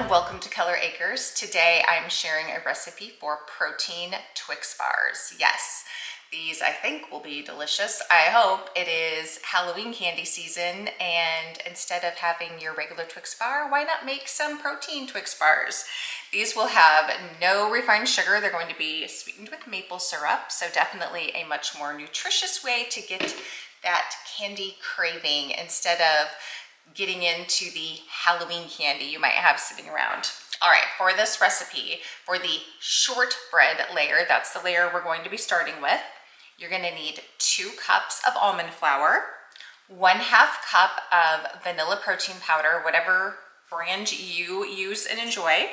everyone, welcome to Color Acres. Today I'm sharing a recipe for protein Twix bars. Yes, these I think will be delicious. I hope. It is Halloween candy season, and instead of having your regular Twix bar, why not make some protein Twix bars? These will have no refined sugar. They're going to be sweetened with maple syrup, so definitely a much more nutritious way to get that candy craving instead of getting into the Halloween candy you might have sitting around. All right, for this recipe, for the shortbread layer, that's the layer we're going to be starting with, you're gonna need 2 cups of almond flour, 1/2 cup of vanilla protein powder, whatever brand you use and enjoy,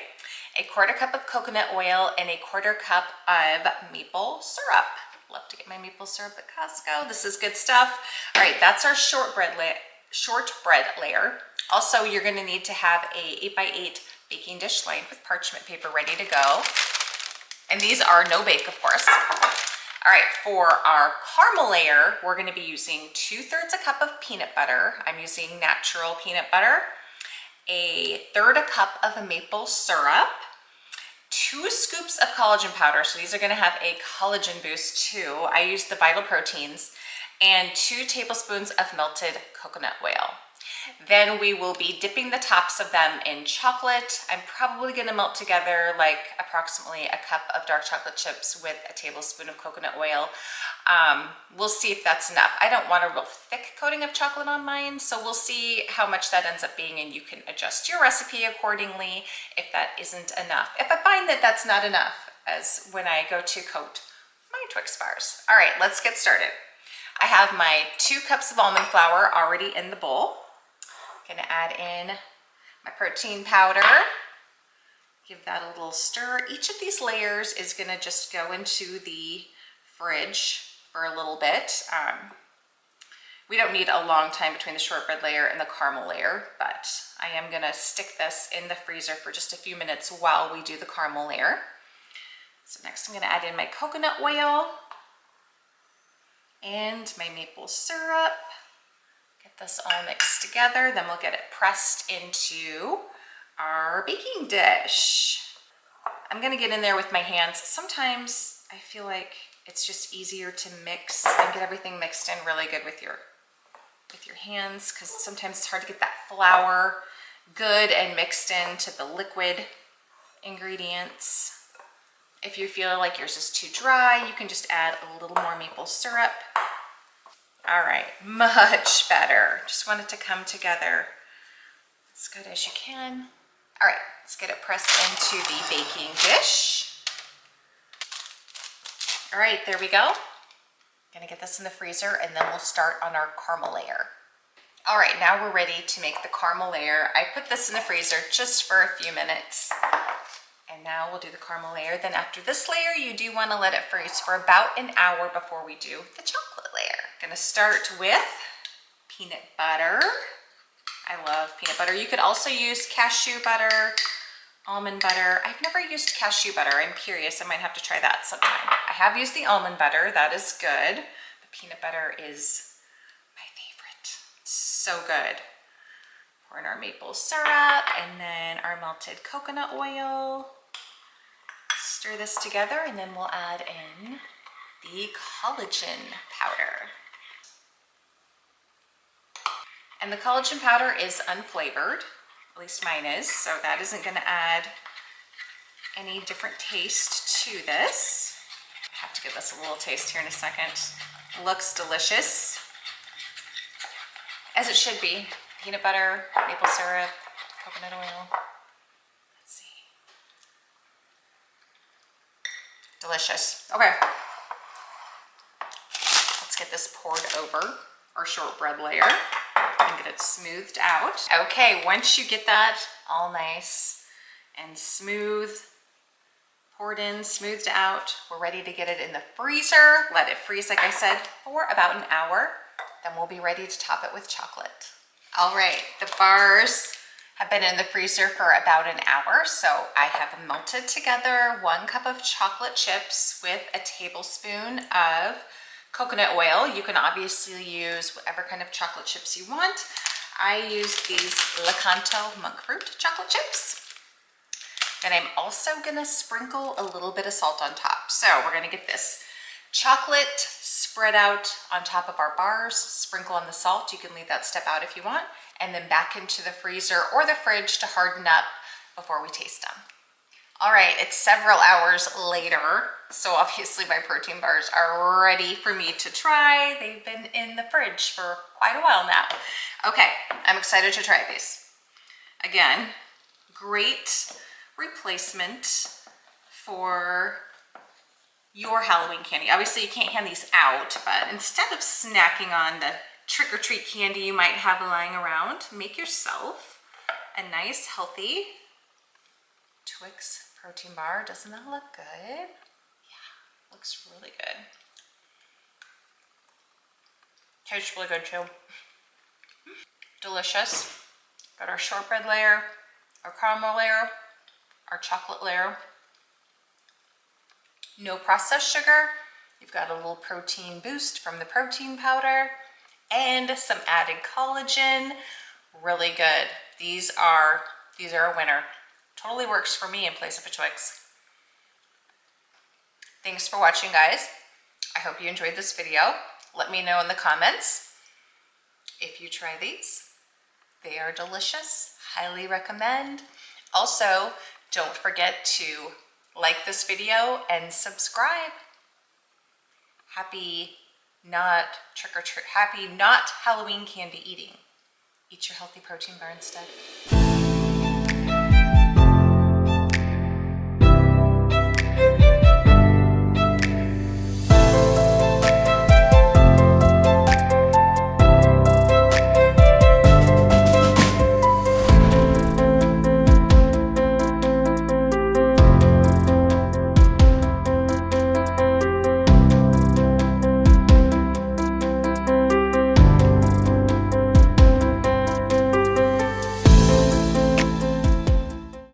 1/4 cup of coconut oil, and 1/4 cup of maple syrup. Love to get my maple syrup at Costco. This is good stuff. All right, that's our shortbread layer. Also, you're going to need to have a 8x8 baking dish lined with parchment paper ready to go. And these are no bake, of course. All right, for our caramel layer, we're going to be using 2/3 a cup of peanut butter. I'm using natural peanut butter, 1/3 cup of maple syrup, 2 scoops of collagen powder. So these are going to have a collagen boost too. I use the Vital Proteins, and 2 tablespoons of melted coconut oil. Then we will be dipping the tops of them in chocolate. I'm probably going to melt together like approximately a cup of dark chocolate chips with a tablespoon of coconut oil. We'll see if that's enough. I don't want a real thick coating of chocolate on mine, so we'll see how much that ends up being, and you can adjust your recipe accordingly if that isn't enough. If I find that that's not enough, as when I go to coat my Twix bars. All right, let's get started. I have my 2 cups of almond flour already in the bowl. I'm gonna add in my protein powder. Give that a little stir. Each of these layers is gonna just go into the fridge for a little bit. We don't need a long time between the shortbread layer and the caramel layer, but I am gonna stick this in the freezer for just a few minutes while we do the caramel layer. So next I'm gonna add in my coconut oil and my maple syrup. Get this all mixed together, then we'll get it pressed into our baking dish. I'm gonna get in there with my hands. Sometimes I feel like it's just easier to mix and get everything mixed in really good with your hands, because sometimes it's hard to get that flour good and mixed into the liquid ingredients. If you feel like yours is too dry, you can just add a little more maple syrup. All right, much better. Just want it to come together as good as you can. All right, let's get it pressed into the baking dish. All right, there we go. Gonna get this in the freezer, and then we'll start on our caramel layer. All right, now we're ready to make the caramel layer. I put this in the freezer just for a few minutes. And now we'll do the caramel layer. Then after this layer, you do want to let it freeze for about an hour before we do the chocolate layer. Gonna start with peanut butter. I love peanut butter. You could also use cashew butter, almond butter. I've never used cashew butter. I'm curious. I might have to try that sometime. I have used the almond butter. That is good. The peanut butter is my favorite. It's so good. Pour in our maple syrup and then our melted coconut oil. Stir this together, and then we'll add in the collagen powder. And the collagen powder is unflavored, at least mine is, so that isn't going to add any different taste to this. I have to give this a little taste here in a second. Looks delicious, as it should be. Peanut butter, maple syrup, coconut oil. Let's see. Delicious. Okay. Let's get this poured over our shortbread layer and get it smoothed out. Okay, once you get that all nice and smooth, poured in, smoothed out, we're ready to get it in the freezer. Let it freeze, like I said, for about an hour. Then we'll be ready to top it with chocolate. All right, the bars have been in the freezer for about an hour, so I have melted together 1 cup of chocolate chips with a tablespoon of coconut oil. You can obviously use whatever kind of chocolate chips you want. I used these Lakanto monk fruit chocolate chips. And I'm also gonna sprinkle a little bit of salt on top. So we're gonna get this chocolate spread out on top of our bars, sprinkle on the salt. You can leave that step out if you want, and then back into the freezer or the fridge to harden up before we taste them. All right, it's several hours later, so obviously my protein bars are ready for me to try. They've been in the fridge for quite a while now. Okay, I'm excited to try these. Again, great replacement for your Halloween candy. Obviously you can't hand these out, but instead of snacking on the trick-or-treat candy you might have lying around, make yourself a nice, healthy Twix protein bar. Doesn't that look good? Yeah, looks really good. Tastes really good too. Delicious. Got our shortbread layer, our caramel layer, our chocolate layer. No processed sugar. You've got a little protein boost from the protein powder and some added collagen. Really good. These are a winner. Totally works for me in place of a Twix. Thanks for watching, guys. I hope you enjoyed this video. Let me know in the comments if you try these. They are delicious. Highly recommend. Also, don't forget to like this video and subscribe. Happy not Halloween candy eating. Eat your healthy protein bar instead.